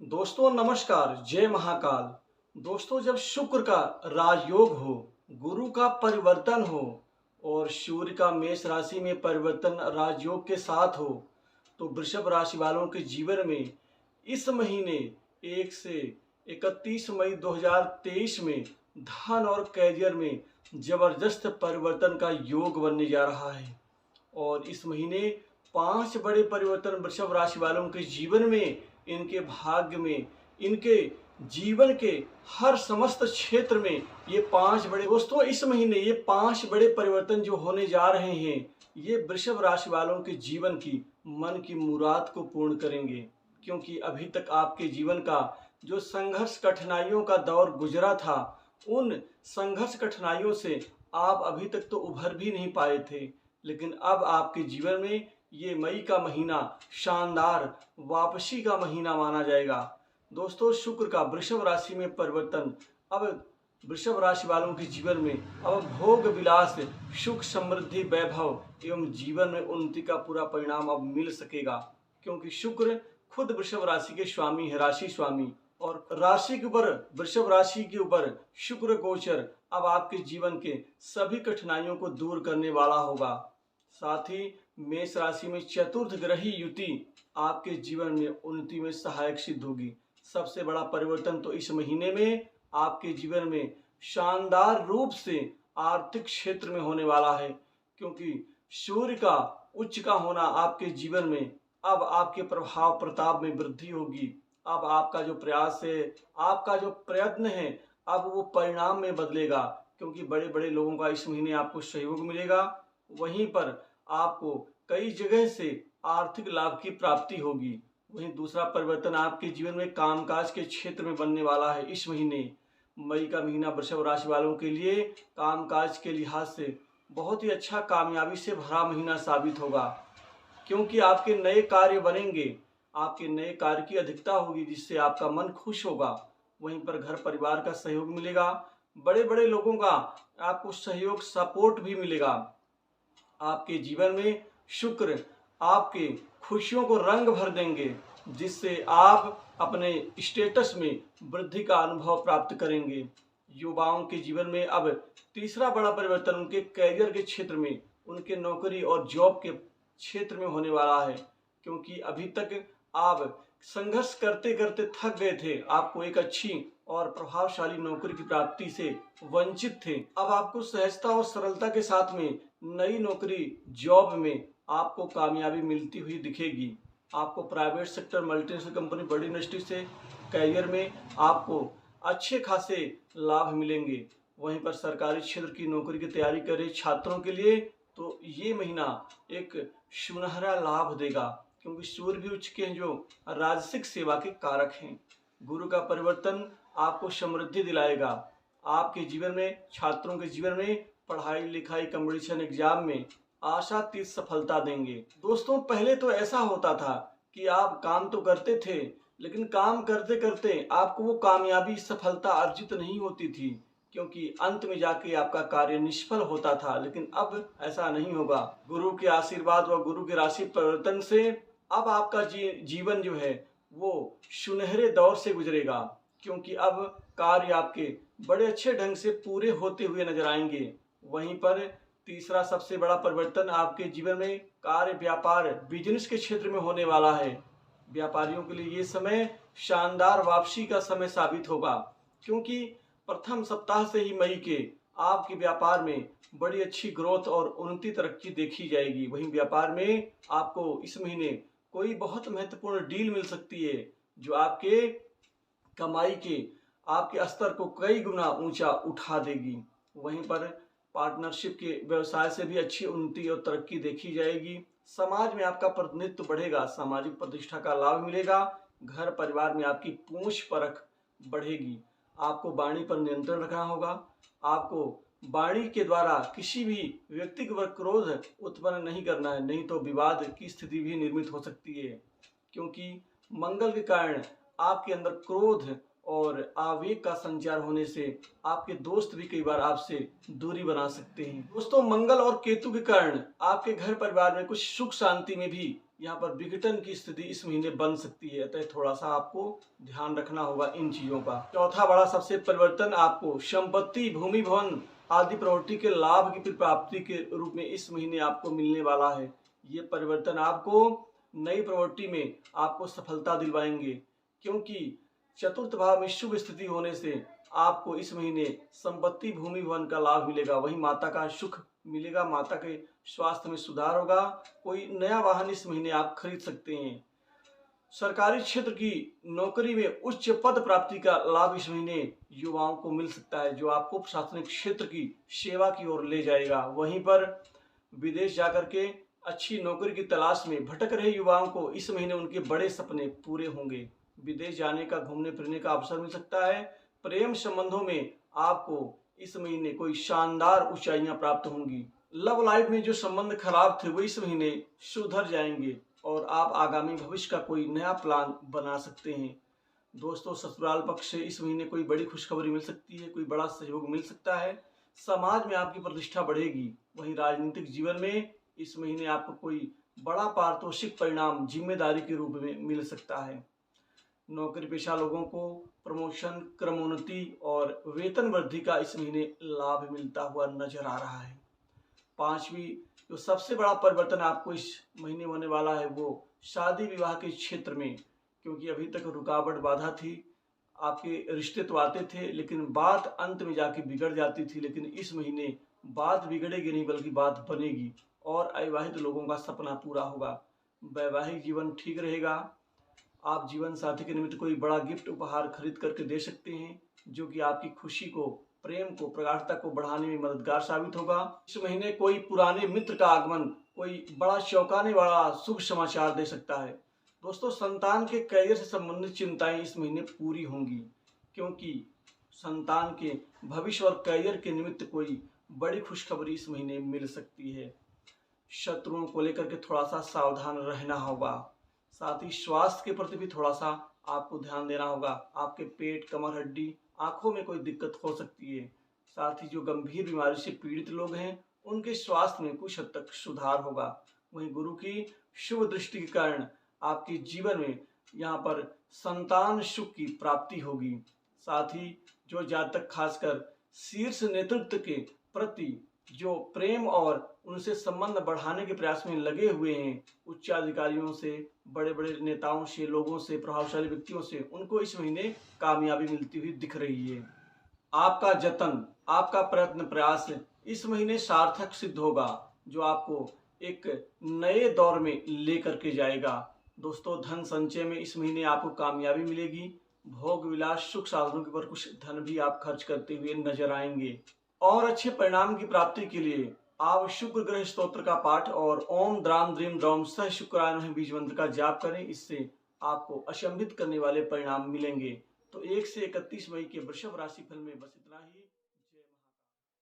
दोस्तों नमस्कार, जय महाकाल। दोस्तों जब शुक्र का राजयोग हो, गुरु का परिवर्तन हो और सूर्य का मेष राशि में परिवर्तन राजयोग के साथ हो, तो वृषभ राशि वालों के जीवन में इस महीने 1 से 31 मई 2023 में धन और कैरियर में जबरदस्त परिवर्तन का योग बनने जा रहा है। और इस महीने 5 बड़े परिवर्तन वृषभ राशि वालों के जीवन में, इनके भाग्य में, इनके जीवन के हर समस्त क्षेत्र में ये 5 बड़े दोस्तों इस महीने ये 5 बड़े परिवर्तन जो होने जा रहे हैं, ये वृषभ राशि वालों के जीवन की मन की मुराद को पूर्ण करेंगे। क्योंकि अभी तक आपके जीवन का जो संघर्ष कठिनाइयों का दौर गुजरा था, उन संघर्ष कठिनाइयों से आप अभी तक तो उभर भी नहीं पाए थे, लेकिन अब आपके जीवन में ये मई का महीना शानदार वापसी का महीना माना जाएगा। दोस्तों शुक्र का वृषभ राशि में परिवर्तन अब वृषभ राशि वालों के जीवन में अब भोग विलास, सुख समृद्धि, वैभव एवं जीवन में उन्नति का पूरा परिणाम अब मिल सकेगा। क्योंकि शुक्र खुद वृषभ राशि के स्वामी है, राशि स्वामी, और राशि के ऊपर वृषभ राशि के ऊपर शुक्र गोचर अब आपके जीवन के सभी कठिनाइयों को दूर करने वाला होगा। साथ ही मेष राशि में चतुर्थ ग्रही युति आपके जीवन में उन्नति में सहायक सिद्ध होगी। सबसे बड़ा परिवर्तन तो इस महीने में आपके जीवन में शानदार रूप से आर्थिक क्षेत्र में होने वाला है। क्योंकि सूर्य का उच्च का होना आपके जीवन में अब आपके प्रभाव प्रताप में वृद्धि होगी। अब आपका जो प्रयास है, आपका जो प्रयत्न है, अब वो परिणाम में बदलेगा। क्योंकि बड़े बड़े लोगों का इस महीने आपको सहयोग मिलेगा। वहीं पर आपको कई जगह से आर्थिक लाभ की प्राप्ति होगी। वहीं दूसरा परिवर्तन आपके जीवन में कामकाज के क्षेत्र में बनने वाला है। इस महीने मई का महीना वृषभ राशि वालों के लिए कामकाज के लिहाज से बहुत ही अच्छा, कामयाबी से भरा महीना साबित होगा। क्योंकि आपके नए कार्य बनेंगे, आपके नए कार्य की अधिकता होगी, जिससे आपका मन खुश होगा। वहीं पर घर परिवार का सहयोग मिलेगा, बड़े बड़े लोगों का आपको सहयोग सपोर्ट भी मिलेगा। आपके जीवन में शुक्र आपके खुशियों को रंग भर देंगे, जिससे आप अपने स्टेटस में वृद्धि का अनुभव प्राप्त करेंगे। युवाओं के जीवन में अब तीसरा बड़ा परिवर्तन उनके कैरियर के क्षेत्र में, उनके नौकरी और जॉब के क्षेत्र में होने वाला है। क्योंकि अभी तक आप संघर्ष करते करते थक गए थे, आपको एक अच्छी और प्रभावशाली नौकरी की प्राप्ति से वंचित थे। अब आपको सहजता और सरलता के साथ में नई नौकरी जॉब में आपको कामयाबी मिलती हुई दिखेगी। आपको प्राइवेट सेक्टर, मल्टीनेशनल कंपनी, बड़ी इंडस्ट्री से कैरियर में आपको अच्छे खासे लाभ मिलेंगे। वहीं पर सरकारी क्षेत्र की नौकरी की तैयारी कर रहे छात्रों के लिए तो ये महीना एक सुनहरा लाभ देगा। क्योंकि सूर्य भी उच्च के हैं जो राजसिक सेवा के कारक हैं। गुरु का परिवर्तन आपको समृद्धि दिलाएगा। आपके जीवन में, छात्रों के जीवन में पढ़ाई लिखाई, कंपटीशन एग्जाम में आशातीत सफलता देंगे। दोस्तों पहले तो ऐसा होता था कि आप काम तो करते थे, लेकिन काम करते करते आपको वो कामयाबी, सफलता अर्जित नहीं होती थी। क्योंकि अंत में जाके आपका कार्य निष्फल होता था। लेकिन अब ऐसा नहीं होगा। गुरु के आशीर्वाद व गुरु के राशि परिवर्तन से अब आपका जीवन जो है वो सुनहरे दौर से गुजरेगा। क्योंकि अब कार्य आपके बड़े अच्छे ढंग से पूरे होते हुए नजर आएंगे। वहीं पर तीसरा सबसे बड़ा परिवर्तन आपके जीवन में कार्य, व्यापार, बिजनेस के क्षेत्र में होने वाला है। व्यापारियों के लिए ये समय शानदार वापसी का समय साबित होगा। क्योंकि प्रथम सप्ताह से ही मई के आपके व्यापार में बड़ी अच्छी ग्रोथ और उन्नति, तरक्की देखी जाएगी। वहीं व्यापार में आपको इस महीने कोई बहुत महत्वपूर्ण डील मिल सकती है, जो आपके कमाई के, आपके स्तर को कई गुना ऊंचा उठा देगी। वहीं पर पार्टनरशिप के व्यवसाय से भी अच्छी उन्नति और तरक्की देखी जाएगी। समाज में आपका प्रतिनिधित्व बढ़ेगा, सामाजिक प्रतिष्ठा का लाभ मिलेगा। घर परिवार में आपकी पूंछ परख बढ़ेगी। आपको वाणी पर नियंत्रण रखना होगा। आपको वाणी के द्वारा किसी भी व्यक्ति के ऊपर क्रोध उत्पन्न नहीं करना है, नहीं तो विवाद की स्थिति भी निर्मित हो सकती है। क्योंकि मंगल के कारण आपके अंदर क्रोध और आवेग का संचार होने से आपके दोस्त भी कई बार आपसे दूरी बना सकते हैं। दोस्तों मंगल और केतु के कारण आपके घर परिवार में कुछ सुख शांति में भी यहाँ पर विघटन की स्थिति इस महीने बन सकती है, अतः थोड़ा सा आपको ध्यान रखना होगा इन चीजों का। चौथा बड़ा सबसे परिवर्तन आपको संपत्ति, भूमि, भवन आदि प्रॉपर्टी के लाभ की प्राप्ति के रूप में इस महीने आपको मिलने वाला है। ये परिवर्तन आपको नई प्रॉपर्टी में आपको सफलता दिलवाएंगे, क्योंकि चतुर्थ भाव में शुभ स्थिति होने से आपको इस महीने संपत्ति, भूमि, भवन का लाभ मिलेगा। वहीं माता का सुख मिलेगा, माता के स्वास्थ्य में सुधार होगा। कोई नया वाहन इस महीने आप खरीद सकते हैं। सरकारी क्षेत्र की नौकरी में उच्च पद प्राप्ति का लाभ इस महीने युवाओं को मिल सकता है, जो आपको प्रशासनिक क्षेत्र की सेवा की ओर ले जाएगा। वहीं पर विदेश जाकर के अच्छी नौकरी की तलाश में भटक रहे युवाओं को इस महीने उनके बड़े सपने पूरे होंगे। विदेश जाने का, घूमने फिरने का अवसर मिल सकता है। प्रेम संबंधों में आपको इस महीने कोई शानदार ऊंचाइयां प्राप्त होंगी। लव लाइफ में जो संबंध खराब थे वो इस महीने सुधर जाएंगे और आप आगामी भविष्य का कोई नया प्लान बना सकते हैं। दोस्तों, ससुराल पक्ष से इस महीने कोई बड़ी खुशखबरी मिल सकती है, कोई बड़ा सहयोग मिल सकता है। समाज में आपकी प्रतिष्ठा बढ़ेगी। वहीं राजनीतिक जीवन में इस महीने आपको कोई बड़ा पारितोषिक परिणाम जिम्मेदारी के रूप में मिल सकता है। नौकरी पेशा लोगों को प्रमोशन, क्रमोन्नति और वेतन वृद्धि का इस महीने लाभ मिलता हुआ नजर आ रहा है। पांचवी जो सबसे बड़ा परिवर्तन आपको इस महीने होने वाला है वो शादी विवाह के क्षेत्र में, क्योंकि अभी तक रुकावट बाधा थी, आपके रिश्ते तो आते थे लेकिन बात अंत में जाके बिगड़ जाती थी। लेकिन इस महीने बात बिगड़ेगी नहीं बल्कि बात बनेगी और अविवाहित लोगों का सपना पूरा होगा। वैवाहिक जीवन ठीक रहेगा। आप जीवन साथी के निमित्त कोई बड़ा गिफ्ट उपहार खरीद करके दे सकते हैं, जो कि आपकी खुशी को, प्रेम को, प्रगाढ़ता को बढ़ाने में मददगार साबित होगा। इस महीने कोई पुराने मित्र का आगमन कोई बड़ा चौंकाने वाला शुभ समाचार दे सकता है। दोस्तों, संतान के करियर से संबंधित चिंताएं इस महीने पूरी होंगी, क्योंकि संतान के भविष्य और करियर के निमित्त कोई बड़ी खुशखबरी इस महीने मिल सकती है। शत्रुओं को लेकर के थोड़ा सा सावधान रहना होगा। साथ ही स्वास्थ्य के प्रति भी थोड़ा सा आपको ध्यान देना होगा। आपके पेट, कमर, हड्डी, आंखों में कोई दिक्कत हो सकती है। साथ ही जो गंभीर बीमारी से पीड़ित लोग हैं उनके स्वास्थ्य में कुछ हद तक सुधार होगा। वहीं गुरु की शुभ दृष्टि के कारण आपके जीवन में यहाँ पर संतान सुख की प्राप्ति होगी। साथ ही जो जातक खासकर शीर्ष नेतृत्व के प्रति जो प्रेम और उनसे संबंध बढ़ाने के प्रयास में लगे हुए हैं, उच्च अधिकारियों से, बड़े बड़े नेताओं से, लोगों से, प्रभावशाली व्यक्तियों से, उनको इस महीने कामयाबी मिलती हुई दिख रही है। आपका जतन, आपका प्रयत्न, प्रयास इस महीने सार्थक सिद्ध होगा, जो आपको एक नए दौर में लेकर के जाएगा। दोस्तों, धन संचय में इस महीने आपको कामयाबी मिलेगी। भोग विलास, सुख साधनों के ऊपर कुछ धन भी आप खर्च करते हुए नजर आएंगे। और अच्छे परिणाम की प्राप्ति के लिए आप शुक्र ग्रह स्तोत्र का पाठ और ओम द्राम द्रीम द्रौम सह शुक्राय नमः बीज मंत्र का जाप करें। इससे आपको अचंभित करने वाले परिणाम मिलेंगे। तो 1 से 31 मई के वृषभ राशि फल में बस इतना ही।